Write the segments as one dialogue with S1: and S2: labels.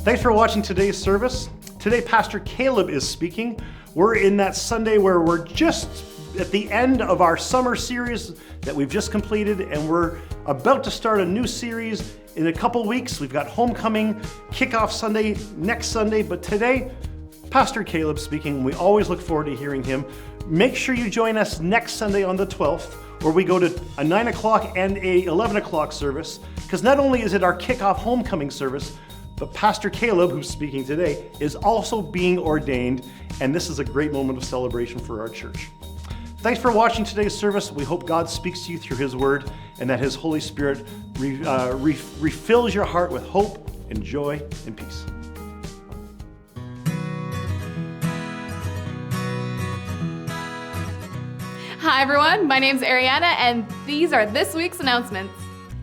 S1: Thanks for watching today's service. Today, Pastor Caleb is speaking. We're in that Sunday where we're just at the end of our summer series that we've just completed, and we're about to start a new series in a couple weeks. We've got Homecoming, Kickoff Sunday next Sunday, but today, Pastor Caleb speaking. We always look forward to hearing him. Make sure you join us next Sunday on the 12th, where we go to a 9 o'clock and a 11 o'clock service, because not only is it our kickoff homecoming service, but Pastor Caleb, who's speaking today, is also being ordained, and this is a great moment of celebration for our church. Thanks for watching today's service. We hope God speaks to you through His Word, and that His Holy Spirit refills your heart with hope and joy and peace.
S2: Hi everyone, my name's Ariana, and these are this week's announcements.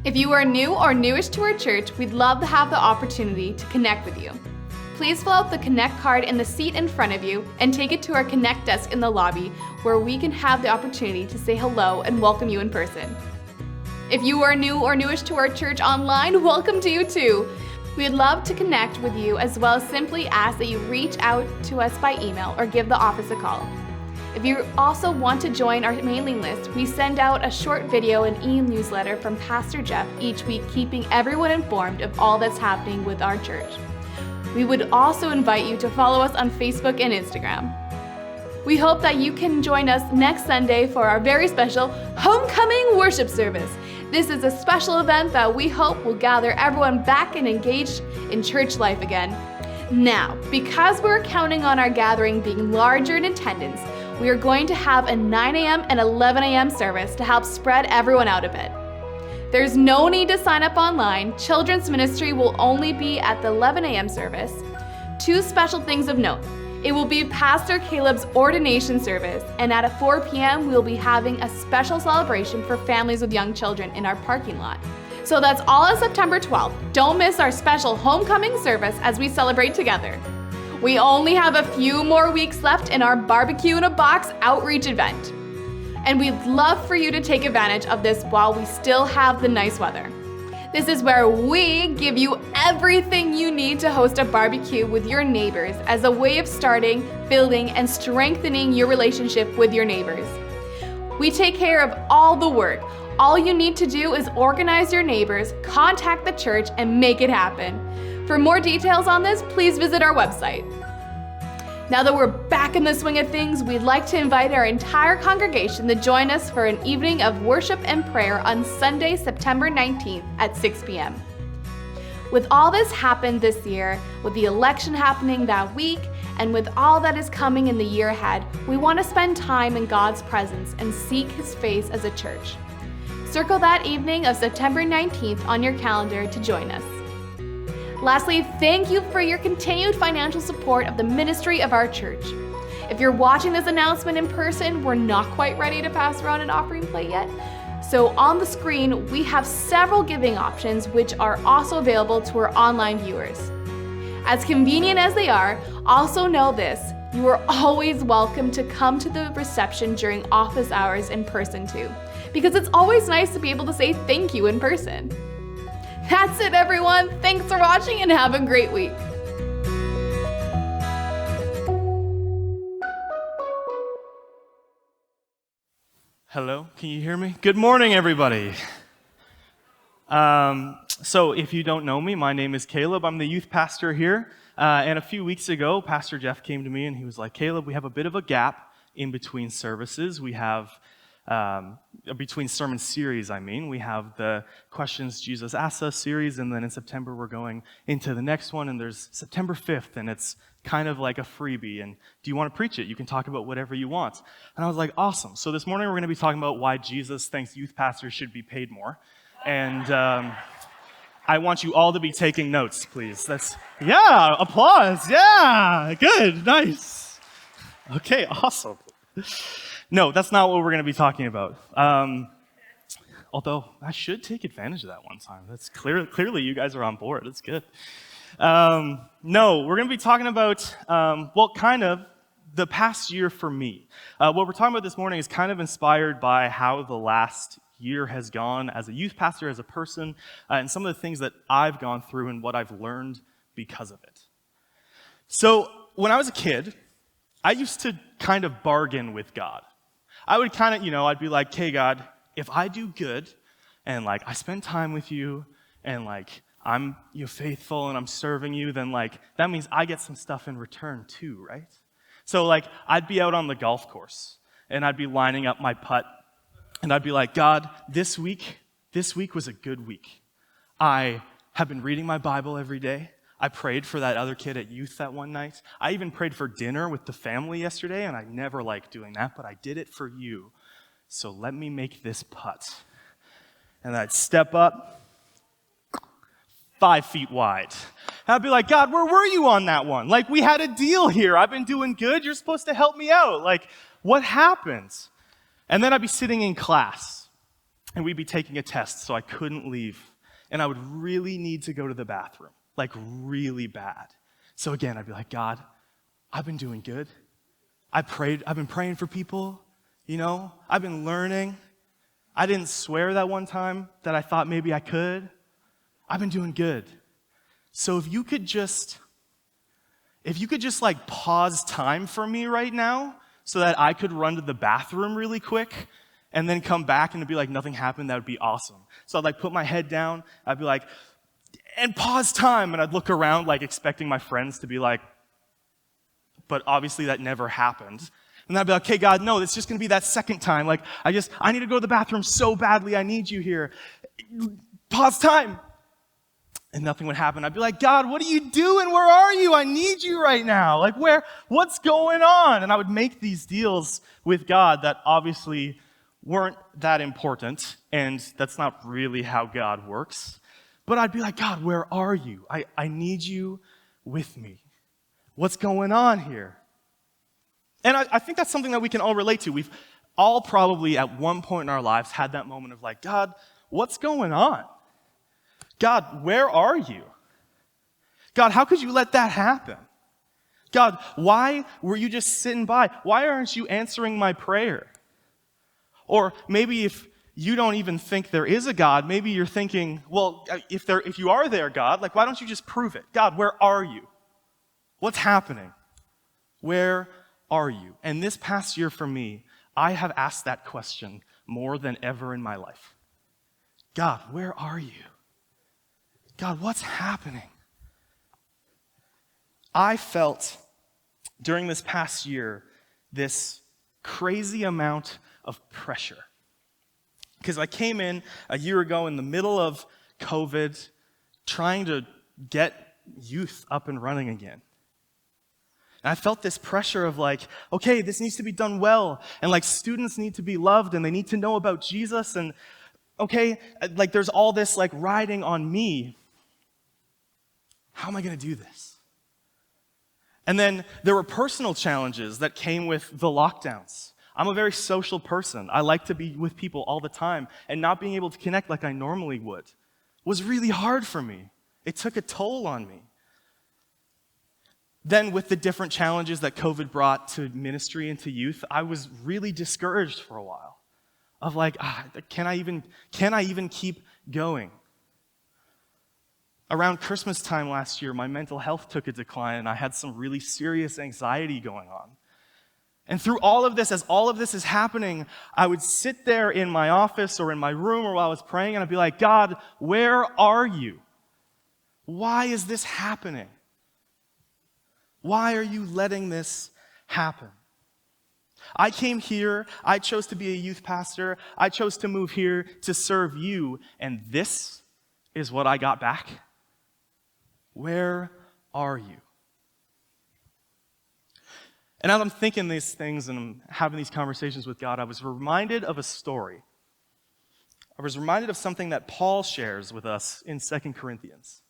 S2: If you are new or newish to our church, we'd love to have the opportunity to connect with you. Please fill out the Connect card in the seat in front of you and take it to our Connect desk in the lobby, where we can have the opportunity to say hello and welcome you in person. If you are new or newish to our church online, welcome to you too. We'd love to connect with you, as well as simply ask that you reach out to us by email or give the office a call. If you also want to join our mailing list, we send out a short video and e-newsletter from Pastor Jeff each week, keeping everyone informed of all that's happening with our church. We would also invite you to follow us on Facebook and Instagram. We hope that you can join us next Sunday for our very special Homecoming Worship Service. This is a special event that we hope will gather everyone back and engaged in church life again. Now, because we're counting on our gathering being larger in attendance, we are going to have a 9 a.m. and 11 a.m. service to help spread everyone out a bit. There's no need to sign up online. Children's ministry will only be at the 11 a.m. service. Two special things of note. It will be Pastor Caleb's ordination service, and at 4 p.m. we'll be having a special celebration for families with young children in our parking lot. So that's all on September 12th. Don't miss our special homecoming service as we celebrate together. We only have a few more weeks left in our Barbecue in a Box outreach event. And we'd love for you to take advantage of this while we still have the nice weather. This is where we give you everything you need to host a barbecue with your neighbors as a way of starting, building, and strengthening your relationship with your neighbors. We take care of all the work. All you need to do is organize your neighbors, contact the church, and make it happen. For more details on this, please visit our website. Now that we're back in the swing of things, we'd like to invite our entire congregation to join us for an evening of worship and prayer on Sunday, September 19th at 6 p.m. With all this happened this year, with the election happening that week, and with all that is coming in the year ahead, we want to spend time in God's presence and seek His face as a church. Circle that evening of September 19th on your calendar to join us. Lastly, thank you for your continued financial support of the ministry of our church. If you're watching this announcement in person, we're not quite ready to pass around an offering plate yet. So on the screen, we have several giving options which are also available to our online viewers. As convenient as they are, also know this: you are always welcome to come to the reception during office hours in person too, because it's always nice to be able to say thank you in person. That's it, everyone. Thanks for watching and have a great week.
S3: Hello, can you hear me? Good morning, everybody. So if you don't know me, my name is Caleb. I'm the youth pastor here. And a few weeks ago, Pastor Jeff came to me and he was like, Caleb, we have a bit of a gap in between services. We have between sermon series, we have the Questions Jesus Asks Us series, and then in September we're going into the next one, and there's September 5th, and it's kind of like a freebie, and do you want to preach it? You can talk about whatever you want. And I was like, awesome. So this morning we're going to be talking about why Jesus thinks youth pastors should be paid more, and I want you all to be taking notes, please. Yeah, applause, yeah, good, nice. Okay, awesome. No, that's not what we're going to be talking about. Although I should take advantage of that one time. That's clearly you guys are on board. It's good. No, we're going to be talking about, kind of the past year for me. What we're talking about this morning is kind of inspired by how the last year has gone as a youth pastor, as a person, and some of the things that I've gone through and what I've learned because of it. So when I was a kid, I used to kind of bargain with God. I would kind of, I'd be like, "Hey, God, if I do good and like I spend time with you and like I'm faithful and I'm serving you, then like that means I get some stuff in return too, right?" So like I'd be out on the golf course and I'd be lining up my putt and I'd be like, "God, this week was a good week. I have been reading my Bible every day. I prayed for that other kid at youth that one night. I even prayed for dinner with the family yesterday, and I never liked doing that, but I did it for you. So let me make this putt." And I'd step up 5 feet wide. And I'd be like, "God, where were you on that one? Like, we had a deal here. I've been doing good. You're supposed to help me out. Like, what happened?" And then I'd be sitting in class, and we'd be taking a test, so I couldn't leave. And I would really need to go to the bathroom, like really bad. So again, I'd be like, "God, I've been doing good. I've been praying for people, I've been learning. I didn't swear that one time that I thought maybe I could. I've been doing good. So if you could just like pause time for me right now so that I could run to the bathroom really quick and then come back and it'd be like nothing happened, that would be awesome." So I'd like put my head down, I'd be like, "And pause time," and I'd look around like expecting my friends to be like, but obviously that never happened. And I'd be like, "Okay, God, no, it's just gonna be that second time. Like, I need to go to the bathroom so badly, I need you here. Pause time." And nothing would happen. I'd be like, "God, what are you doing? Where are you? I need you right now. Like, what's going on?" And I would make these deals with God that obviously weren't that important, and that's not really how God works. But I'd be like, "God, where are you? I need you with me. What's going on here?" And I think that's something that we can all relate to. We've all probably at one point in our lives had that moment of like, "God, what's going on? God, where are you? God, how could you let that happen? God, why were you just sitting by? Why aren't you answering my prayer?" Or maybe if you don't even think there is a God, maybe you're thinking, "Well, if you are there, God, like why don't you just prove it? God, where are you? What's happening? Where are you?" And this past year for me, I have asked that question more than ever in my life. God, where are you? God, what's happening? I felt during this past year this crazy amount of pressure. Because I came in a year ago in the middle of COVID, trying to get youth up and running again. And I felt this pressure of like, okay, this needs to be done well. And like students need to be loved and they need to know about Jesus. And okay, like there's all this like riding on me. How am I going to do this? And then there were personal challenges that came with the lockdowns. I'm a very social person. I like to be with people all the time, and not being able to connect like I normally would was really hard for me. It took a toll on me. Then with the different challenges that COVID brought to ministry and to youth, I was really discouraged for a while of like, can I even keep going? Around Christmas time last year, my mental health took a decline and I had some really serious anxiety going on. And through all of this, as all of this is happening, I would sit there in my office or in my room or while I was praying and I'd be like, God, where are you? Why is this happening? Why are you letting this happen? I came here, I chose to be a youth pastor, I chose to move here to serve you, and this is what I got back? Where are you? And as I'm thinking these things and I'm having these conversations with God, I was reminded of a story. I was reminded of something that Paul shares with us in 2 Corinthians.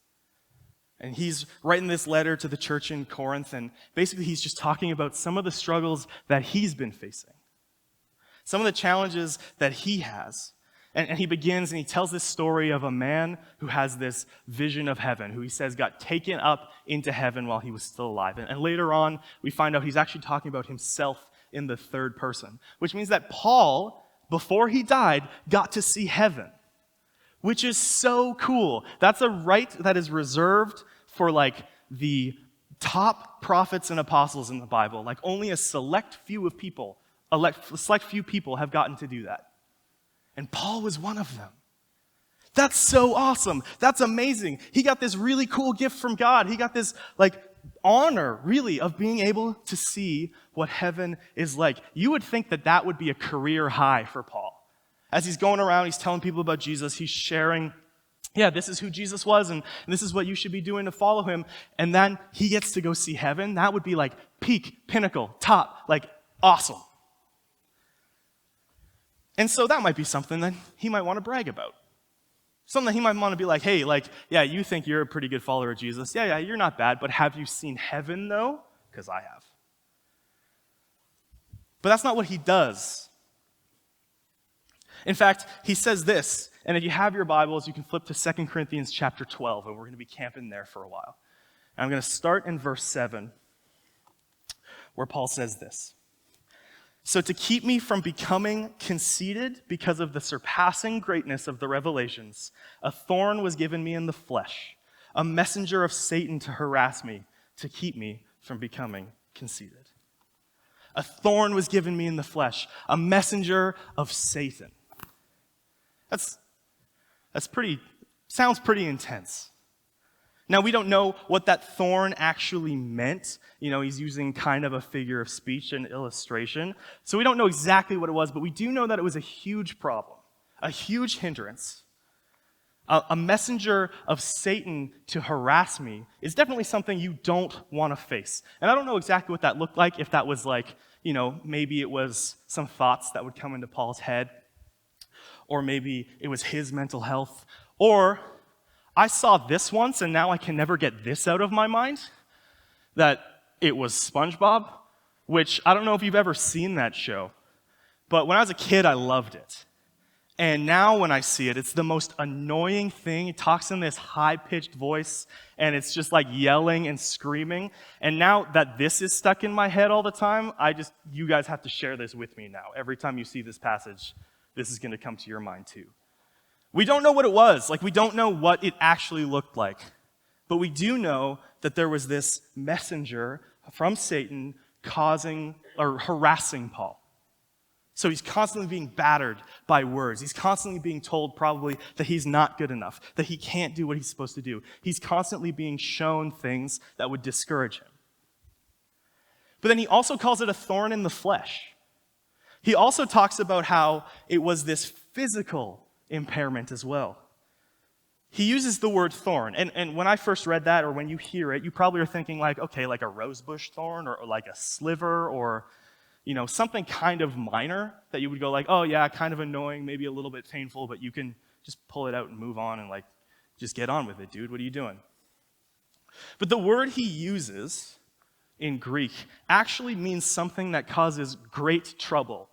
S3: And he's writing this letter to the church in Corinth, and basically he's just talking about some of the struggles that he's been facing, some of the challenges that he has. And he begins and he tells this story of a man who has this vision of heaven, who he says got taken up into heaven while he was still alive. And later on, we find out he's actually talking about himself in the third person, which means that Paul, before he died, got to see heaven, which is so cool. That's a right that is reserved for like the top prophets and apostles in the Bible. Like only a select few people have gotten to do that. And Paul was one of them. That's so awesome. That's amazing. He got this really cool gift from God. He got this honor, really, of being able to see what heaven is like. You would think that that would be a career high for Paul. As he's going around, he's telling people about Jesus. He's sharing, this is who Jesus was, and this is what you should be doing to follow him. And then he gets to go see heaven. That would be peak, pinnacle, top, awesome. And so that might be something that he might want to brag about. Something that he might want to be hey, you think you're a pretty good follower of Jesus. Yeah, you're not bad, but have you seen heaven, though? Because I have. But that's not what he does. In fact, he says this, and if you have your Bibles, you can flip to 2 Corinthians chapter 12, and we're going to be camping there for a while. And I'm going to start in verse 7, where Paul says this. So to keep me from becoming conceited because of the surpassing greatness of the revelations, a thorn was given me in the flesh, a messenger of Satan to harass me, to keep me from becoming conceited. A thorn was given me in the flesh, a messenger of Satan. Sounds pretty intense. Now, we don't know what that thorn actually meant. He's using kind of a figure of speech and illustration. So we don't know exactly what it was, but we do know that it was a huge problem, a huge hindrance. A messenger of Satan to harass me is definitely something you don't want to face. And I don't know exactly what that looked like, if that was maybe it was some thoughts that would come into Paul's head, or maybe it was his mental health, or I saw this once, and now I can never get this out of my mind, that it was SpongeBob, which I don't know if you've ever seen that show, but when I was a kid, I loved it. And now when I see it, it's the most annoying thing. He talks in this high-pitched voice, and it's just yelling and screaming. And now that this is stuck in my head all the time, you guys have to share this with me now. Every time you see this passage, this is going to come to your mind too. We don't know what it was. We don't know what it actually looked like. But we do know that there was this messenger from Satan harassing Paul. So he's constantly being battered by words. He's constantly being told probably that he's not good enough, that he can't do what he's supposed to do. He's constantly being shown things that would discourage him. But then he also calls it a thorn in the flesh. He also talks about how it was this physical impairment as well. He uses the word thorn, and when I first read that, or when you hear it, you probably are thinking like a rosebush thorn, or like a sliver, or something kind of minor that you would go oh yeah, kind of annoying, maybe a little bit painful, but you can just pull it out and move on and just get on with it, dude. What are you doing? But the word he uses in Greek actually means something that causes great trouble,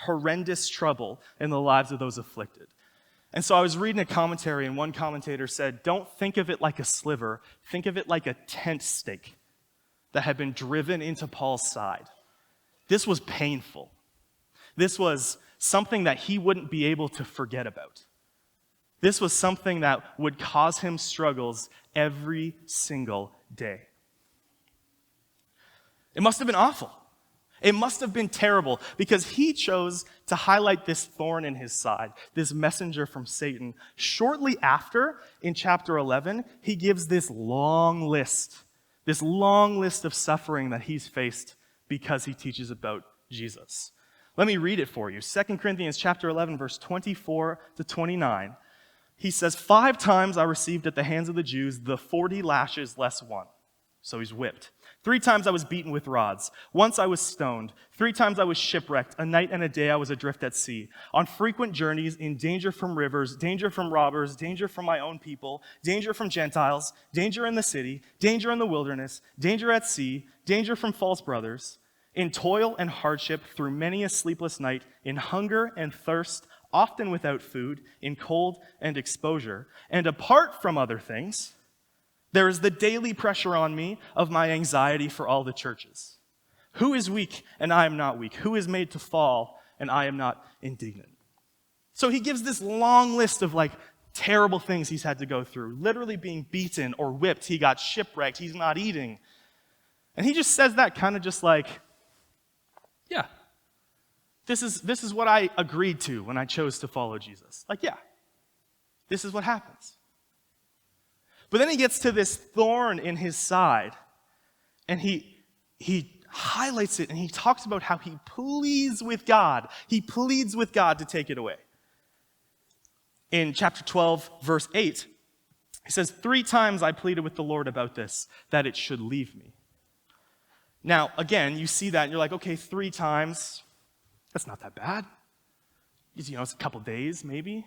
S3: horrendous trouble in the lives of those afflicted. And so I was reading a commentary, and one commentator said, don't think of it like a sliver, think of it like a tent stake that had been driven into Paul's side. This was painful. This was something that he wouldn't be able to forget about. This was something that would cause him struggles every single day. It must have been awful. It must have been terrible, because he chose to highlight this thorn in his side, this messenger from Satan. Shortly after, in chapter 11, he gives this long list of suffering that he's faced because he teaches about Jesus. Let me read it for you. 2 Corinthians chapter 11, verse 24 to 29. He says, 5 times I received at the hands of the Jews the 40 lashes less one. So he's whipped. 3 times I was beaten with rods. Once I was stoned. 3 times I was shipwrecked. A night and a day I was adrift at sea. On frequent journeys, in danger from rivers, danger from robbers, danger from my own people, danger from Gentiles, danger in the city, danger in the wilderness, danger at sea, danger from false brothers, in toil and hardship, through many a sleepless night, in hunger and thirst, often without food, in cold and exposure. And apart from other things, there is the daily pressure on me of my anxiety for all the churches. Who is weak and I am not weak? Who is made to fall and I am not indignant? So he gives this long list of terrible things he's had to go through, literally being beaten or whipped. He got shipwrecked. He's not eating. And he just says that kind of just like, yeah, this is what I agreed to when I chose to follow Jesus. Like, yeah, this is what happens. But then he gets to this thorn in his side, and he highlights it, and he talks about how he pleads with God. He pleads with God to take it away. In chapter 12, verse 8, he says, 3 times I pleaded with the Lord about this, that it should leave me. Now, again, you see that, and you're like, okay, 3 times, that's not that bad. You know, it's a couple days, maybe.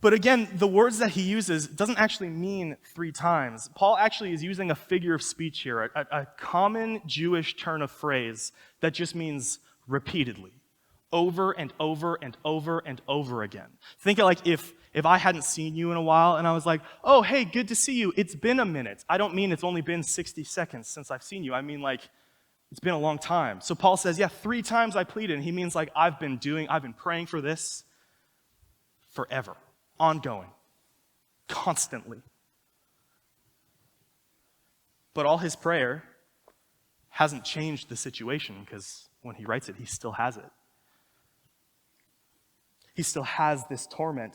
S3: But again, the words that he uses doesn't actually mean 3 times. Paul actually is using a figure of speech here, a common Jewish turn of phrase that just means repeatedly, over and over and over and over again. Think of like if I hadn't seen you in a while and I was like, oh, hey, good to see you. It's been a minute. I don't mean it's only been 60 seconds since I've seen you. I mean like it's been a long time. So Paul says, yeah, 3 times I pleaded. And he means like I've been praying for this forever. Ongoing, constantly. But all his prayer hasn't changed the situation because when he writes it, he still has it. He still has this torment.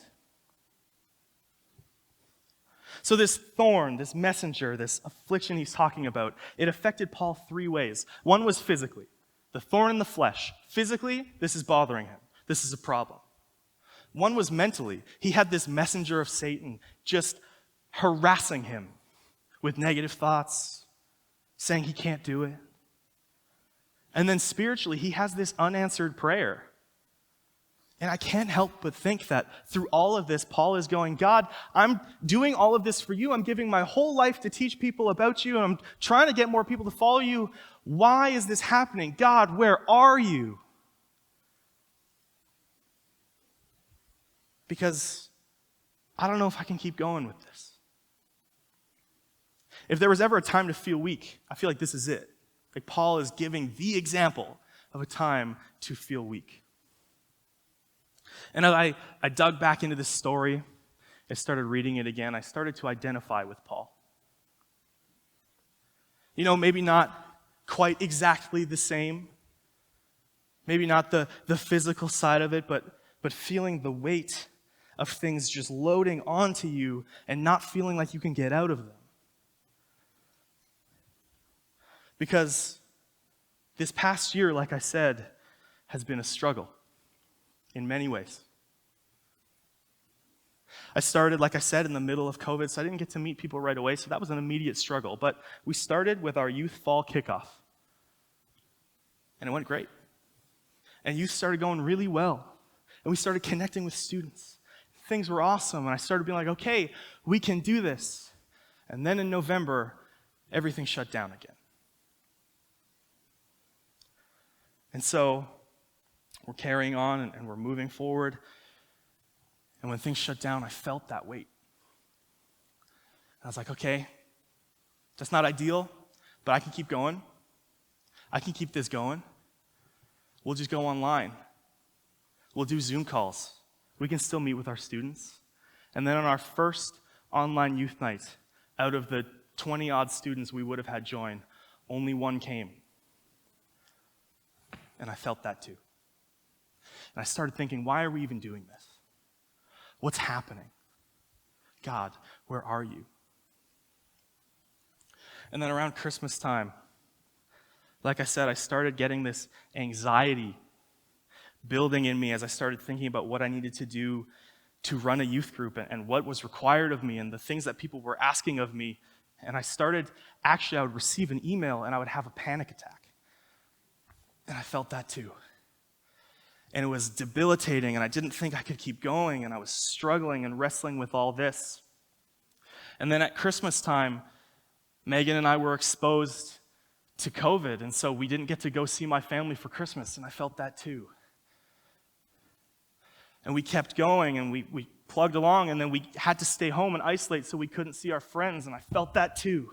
S3: So this thorn, this messenger, this affliction he's talking about, it affected Paul 3 ways. One was physically, the thorn in the flesh. Physically, this is bothering him. This is a problem. One was mentally. He had this messenger of Satan just harassing him with negative thoughts, saying he can't do it. And then spiritually, he has this unanswered prayer. And I can't help but think that through all of this, Paul is going, God, I'm doing all of this for you. I'm giving my whole life to teach people about you, and I'm trying to get more people to follow you. Why is this happening? God, where are you? Because I don't know if I can keep going with this. If there was ever a time to feel weak, I feel like this is it. Like Paul is giving the example of a time to feel weak. And as I dug back into this story, I started reading it again, I started to identify with Paul. You know, maybe not quite exactly the same. Maybe not the physical side of it, but feeling the weight of things just loading onto you and not feeling like you can get out of them. Because this past year, like I said, has been a struggle in many ways. I started, like I said, in the middle of COVID, so I didn't get to meet people right away, so that was an immediate struggle. But we started with our youth fall kickoff, and it went great. And youth started going really well, and we started connecting with students. Things were awesome, and I started being like, okay, we can do this. And then in November, everything shut down again. And so we're carrying on and we're moving forward. And when things shut down, I felt that weight. And I was like, okay, that's not ideal, but I can keep going. I can keep this going. We'll just go online. We'll do Zoom calls. We can still meet with our students. And then on our first online youth night, out of the 20-odd students we would have had join, only 1 came. And I felt that too. And I started thinking, why are we even doing this? What's happening? God, where are you? And then around Christmas time, like I said, I started getting this anxiety building in me as I started thinking about what I needed to do to run a youth group and what was required of me and the things that people were asking of me. And I would receive an email and I would have a panic attack. And I felt that too. And it was debilitating and I didn't think I could keep going and I was struggling and wrestling with all this. And then at Christmas time, Megan and I were exposed to COVID, and so we didn't get to go see my family for Christmas, and I felt that too. And we kept going, and we plugged along, and then we had to stay home and isolate so we couldn't see our friends, and I felt that too.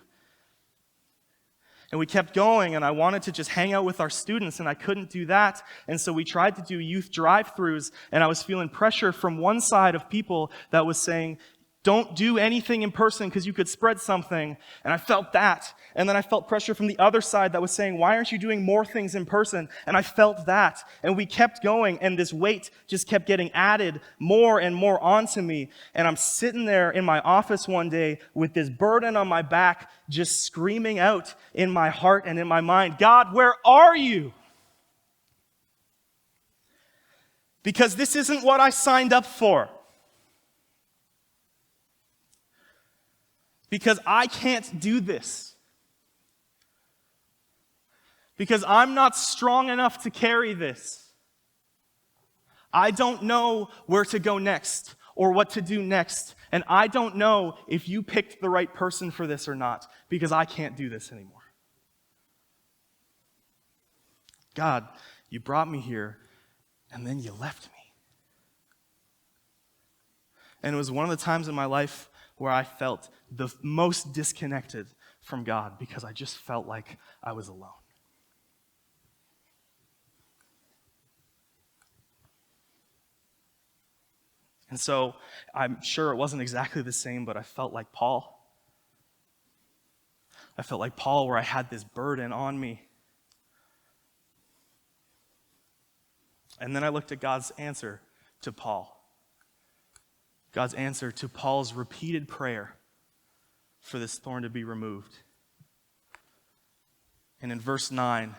S3: And we kept going, and I wanted to just hang out with our students, and I couldn't do that. And so we tried to do youth drive-thrus, and I was feeling pressure from one side of people that was saying, don't do anything in person because you could spread something. And I felt that. And then I felt pressure from the other side that was saying, why aren't you doing more things in person? And I felt that. And we kept going, and this weight just kept getting added more and more onto me. And I'm sitting there in my office one day with this burden on my back, just screaming out in my heart and in my mind, God, where are you? Because this isn't what I signed up for. Because I can't do this. Because I'm not strong enough to carry this. I don't know where to go next or what to do next. And I don't know if you picked the right person for this or not, because I can't do this anymore. God, you brought me here, and then you left me. And it was one of the times in my life where I felt the most disconnected from God, because I just felt like I was alone. And so I'm sure it wasn't exactly the same, but I felt like Paul. I felt like Paul, where I had this burden on me. And then I looked at God's answer to Paul. God's answer to Paul's repeated prayer for this thorn to be removed. And in verse 9,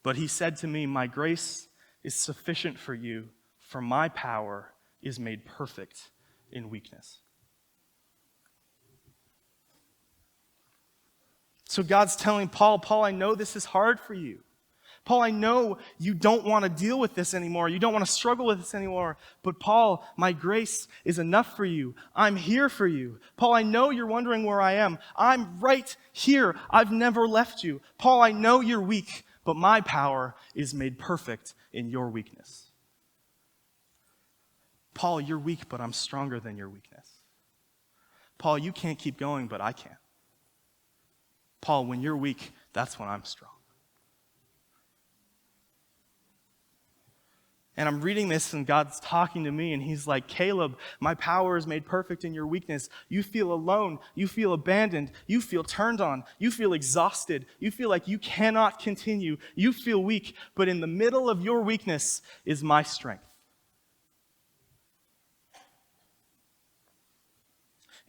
S3: but he said to me, my grace is sufficient for you, for my power is made perfect in weakness. So God's telling Paul, I know this is hard for you. Paul, I know you don't want to deal with this anymore. You don't want to struggle with this anymore. But Paul, my grace is enough for you. I'm here for you. Paul, I know you're wondering where I am. I'm right here. I've never left you. Paul, I know you're weak, but my power is made perfect in your weakness. Paul, you're weak, but I'm stronger than your weakness. Paul, you can't keep going, but I can. Paul, when you're weak, that's when I'm strong. And I'm reading this, and God's talking to me, and he's like, Caleb, my power is made perfect in your weakness. You feel alone. You feel abandoned. You feel turned on. You feel exhausted. You feel like you cannot continue. You feel weak. But in the middle of your weakness is my strength.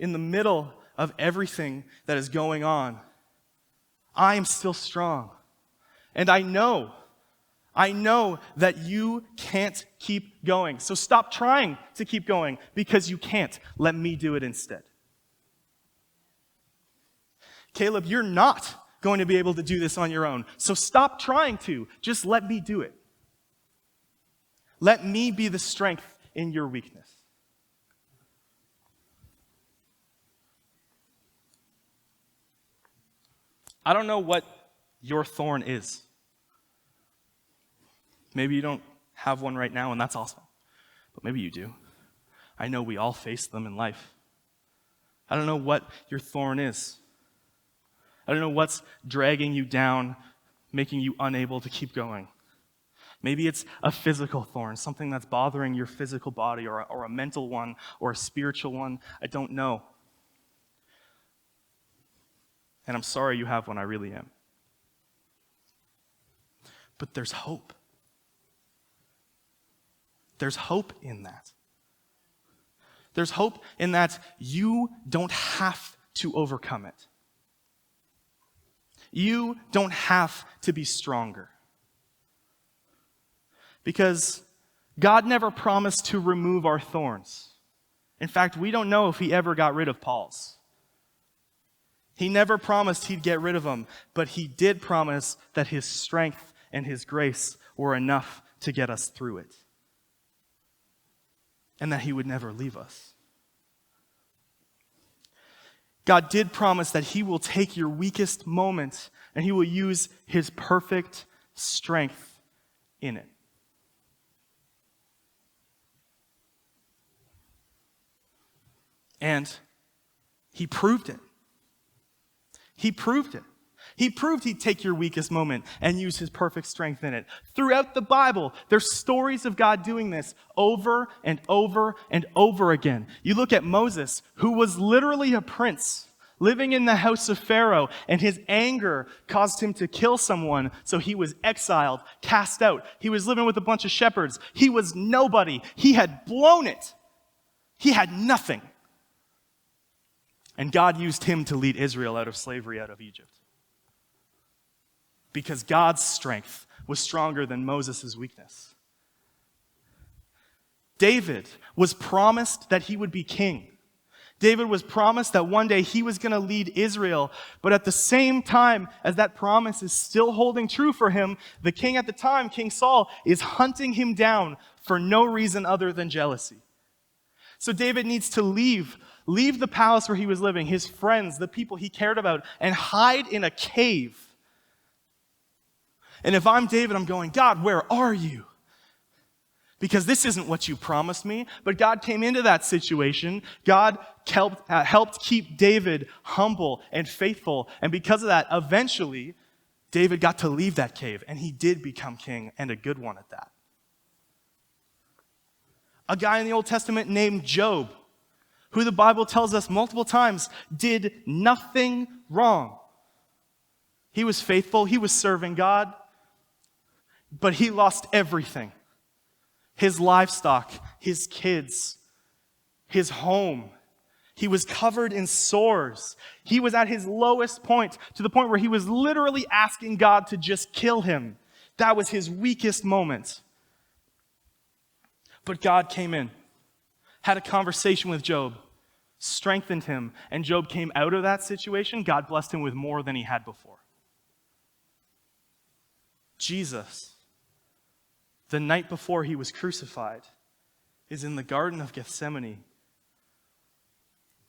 S3: In the middle of everything that is going on, I am still strong. And I know that you can't keep going. So stop trying to keep going, because you can't. Let me do it instead. Caleb, you're not going to be able to do this on your own. So stop trying to. Just let me do it. Let me be the strength in your weakness. I don't know what your thorn is. Maybe you don't have one right now, and that's awesome. But maybe you do. I know we all face them in life. I don't know what your thorn is. I don't know what's dragging you down, making you unable to keep going. Maybe it's a physical thorn, something that's bothering your physical body, or a mental one, or a spiritual one. I don't know. And I'm sorry you have one, I really am. But there's hope. There's hope in that. There's hope in that you don't have to overcome it. You don't have to be stronger. Because God never promised to remove our thorns. In fact, we don't know if he ever got rid of Paul's. He never promised he'd get rid of them, but he did promise that his strength and his grace were enough to get us through it. And that he would never leave us. God did promise that he will take your weakest moment and he will use his perfect strength in it. And he proved it. He proved it. He proved he'd take your weakest moment and use his perfect strength in it. Throughout the Bible, there's stories of God doing this over and over and over again. You look at Moses, who was literally a prince living in the house of Pharaoh, and his anger caused him to kill someone, so he was exiled, cast out. He was living with a bunch of shepherds. He was nobody. He had blown it. He had nothing. And God used him to lead Israel out of slavery, out of Egypt. Because God's strength was stronger than Moses' weakness. David was promised that he would be king. David was promised that one day he was going to lead Israel, but at the same time as that promise is still holding true for him, the king at the time, King Saul, is hunting him down for no reason other than jealousy. So David needs to leave the palace where he was living, his friends, the people he cared about, and hide in a cave. And if I'm David, I'm going, God, where are you? Because this isn't what you promised me. But God came into that situation. God helped keep David humble and faithful. And because of that, eventually, David got to leave that cave. And he did become king, and a good one at that. A guy in the Old Testament named Job, who the Bible tells us multiple times did nothing wrong. He was faithful. He was serving God. But he lost everything. His livestock, his kids, his home. He was covered in sores. He was at his lowest point, to the point where he was literally asking God to just kill him. That was his weakest moment. But God came in, had a conversation with Job, strengthened him, and Job came out of that situation. God blessed him with more than he had before. Jesus, the night before he was crucified, is in the Garden of Gethsemane,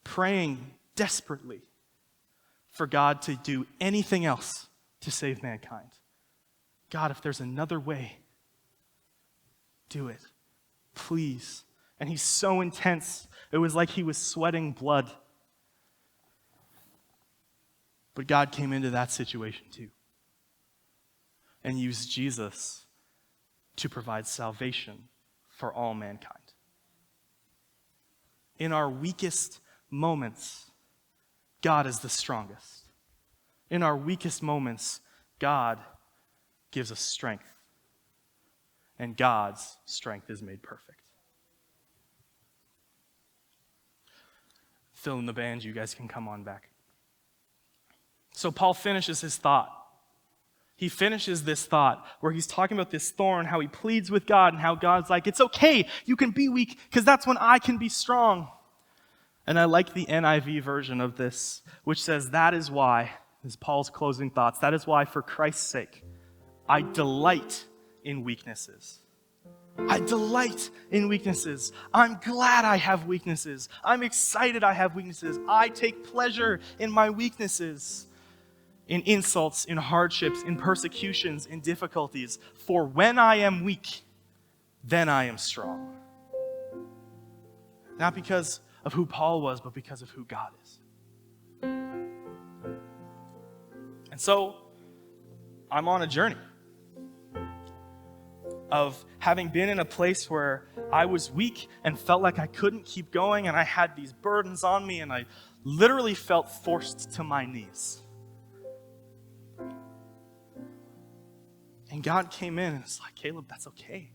S3: praying desperately for God to do anything else to save mankind. God, if there's another way, do it. Please. And he's so intense, it was like he was sweating blood. But God came into that situation too, and used Jesus to provide salvation for all mankind. In our weakest moments, God is the strongest. In our weakest moments, God gives us strength. And God's strength is made perfect. Fill in the band, you guys can come on back. So Paul finishes his thought. He finishes this thought where he's talking about this thorn, how he pleads with God, and how God's like, it's okay, you can be weak, because that's when I can be strong. And I like the NIV version of this, which says, that is why, this is Paul's closing thoughts, that is why, for Christ's sake, I delight in weaknesses. I delight in weaknesses. I'm glad I have weaknesses. I'm excited I have weaknesses. I take pleasure in my weaknesses. In insults, in hardships, in persecutions, in difficulties. For when I am weak, then I am strong. Not because of who Paul was, but because of who God is. And so, I'm on a journey of having been in a place where I was weak and felt like I couldn't keep going, and I had these burdens on me, and I literally felt forced to my knees. And God came in and it's like, Caleb, that's okay.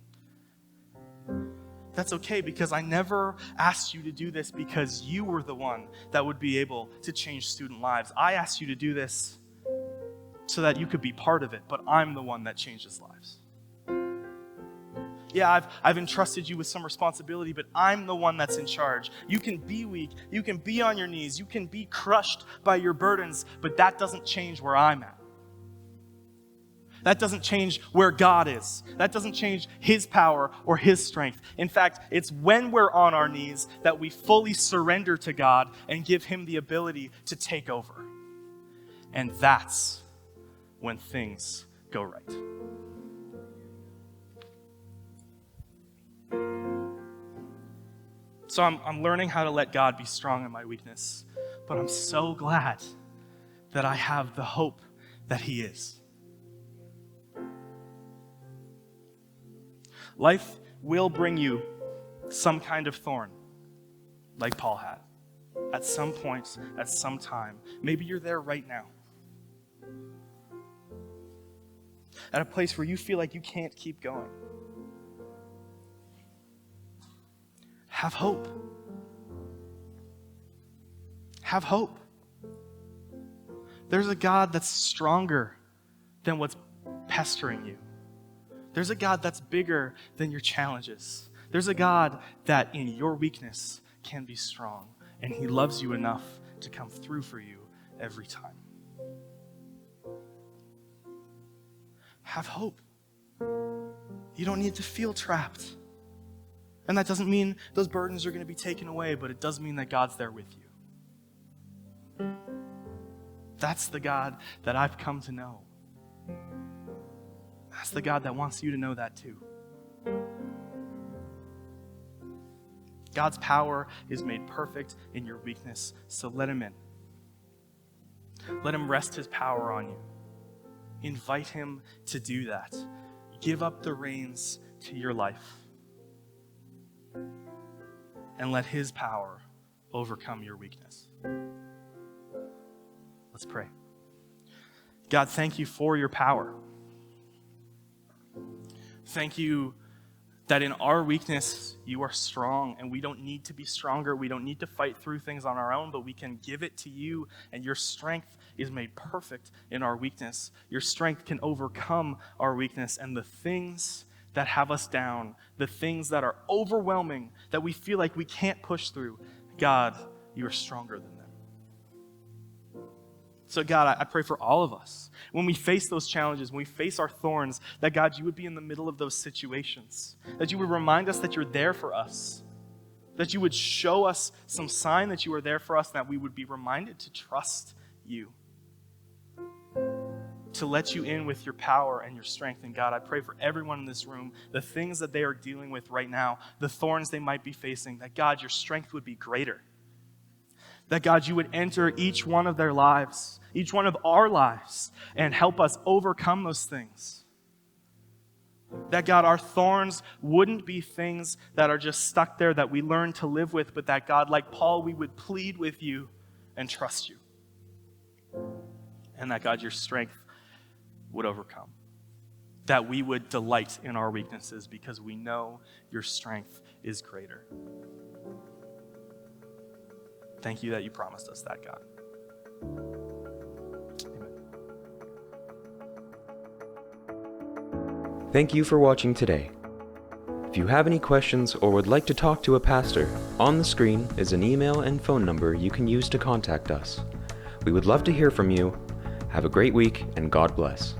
S3: That's okay, because I never asked you to do this because you were the one that would be able to change student lives. I asked you to do this so that you could be part of it, but I'm the one that changes lives. Yeah, I've entrusted you with some responsibility, but I'm the one that's in charge. You can be weak, you can be on your knees, you can be crushed by your burdens, but that doesn't change where I'm at. That doesn't change where God is. That doesn't change his power or his strength. In fact, it's when we're on our knees that we fully surrender to God and give him the ability to take over. And that's when things go right. So I'm learning how to let God be strong in my weakness. But I'm so glad that I have the hope that he is. Life will bring you some kind of thorn, like Paul had, at some point, at some time. Maybe you're there right now, at a place where you feel like you can't keep going. Have hope. Have hope. There's a God that's stronger than what's pestering you. There's a God that's bigger than your challenges. There's a God that in your weakness can be strong, and he loves you enough to come through for you every time. Have hope. You don't need to feel trapped. And that doesn't mean those burdens are going to be taken away, but it does mean that God's there with you. That's the God that I've come to know. That's the God that wants you to know that too. God's power is made perfect in your weakness, so let him in. Let him rest his power on you. Invite him to do that. Give up the reins to your life. And let his power overcome your weakness. Let's pray. God, thank you for your power. Thank you that in our weakness, you are strong, and we don't need to be stronger. We don't need to fight through things on our own, but we can give it to you, and your strength is made perfect in our weakness. Your strength can overcome our weakness, and the things that have us down, the things that are overwhelming, that we feel like we can't push through, God, you are stronger than them. So God, I pray for all of us, when we face those challenges, when we face our thorns, that God, you would be in the middle of those situations, that you would remind us that you're there for us, that you would show us some sign that you are there for us, and that we would be reminded to trust you, to let you in with your power and your strength. And God, I pray for everyone in this room, the things that they are dealing with right now, the thorns they might be facing, that God, your strength would be greater. That God, you would enter each one of their lives, each one of our lives, and help us overcome those things. That God, our thorns wouldn't be things that are just stuck there that we learn to live with, but that God, like Paul, we would plead with you and trust you. And that God, your strength would overcome. That we would delight in our weaknesses because we know your strength is greater. Thank you that you promised us that, God. Amen.
S4: Thank you for watching today. If you have any questions or would like to talk to a pastor, on the screen is an email and phone number you can use to contact us. We would love to hear from you. Have a great week, and God bless.